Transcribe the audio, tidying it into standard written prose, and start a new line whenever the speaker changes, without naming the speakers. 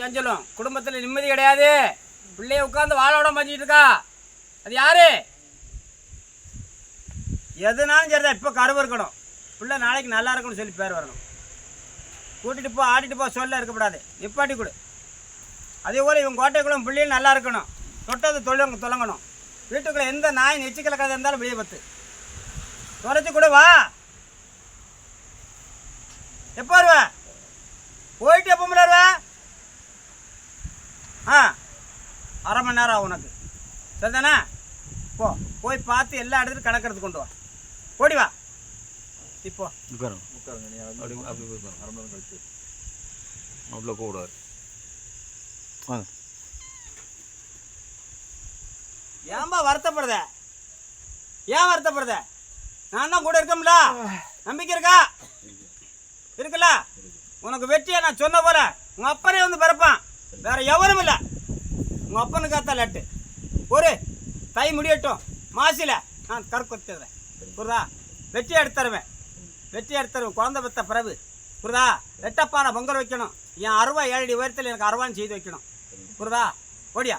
செஞ்சலும் குடும்பத்தில் நிம்மதி கிடையாது. பிள்ளைய உட்காந்து வாழோட மாட்டிட்டு இருக்கா. அது யாரு? எதுனாலும் சரிதான். இப்போ கருவு இருக்கணும், பிள்ளை நாளைக்கு நல்லா இருக்கணும்னு சொல்லி பேர் வரணும். கூட்டிகிட்டு போ, ஆடிட்டு போ சொல்ல இருக்கக்கூடாது, நிப்பாட்டி கொடு. அதே போல் இவங்க கோட்டைக்குள்ள பிள்ளையும் நல்லா இருக்கணும், தொட்டது தொலங்கணும். வீட்டுக்குள்ளே எந்த நாய் நெச்சு கிழக்காத இருந்தாலும் வெளியே பத்து குறைச்சி கூட. வா, எப்போ வருவ? போயிட்டு எப்போ வருவ? அரை மணி நேரம் ஆகும் உனக்கு, சரிதானே? போய் பார்த்து எல்லா இடத்துலையும் கணக்கெடுத்து கொண்டு வா. ஓடி வா. இப்போ
அவ்வளோ கூடாது.
ஏன்பா வருத்தப்படுத? ஏன் வருத்தப்படுத? நான் தான் கூட இருக்கோம்ல, நம்பிக்கை இருக்கா? இருக்குல்ல? உனக்கு வெற்றியை நான் சொன்ன போல உங்க அப்பனே வந்து பிறப்பான், வேற எவரும் இல்லை. உங்க அப்பனுக்காத்தான் லட்டு. ஒரு தை முடியட்டும், மாசில நான் கற்கொத்துறேன், புரிதா? வெற்றி எடுத்துருவேன், வெற்றி எடுத்துருவேன். குழந்தை பெற்ற பிறகு புரிதா? ரெட்டப்பானை பொங்கல் வைக்கணும், என் 60 7 அடி உயரத்தில் எனக்கு 60 செய்து வைக்கணும், புரிதா? ஓடியா.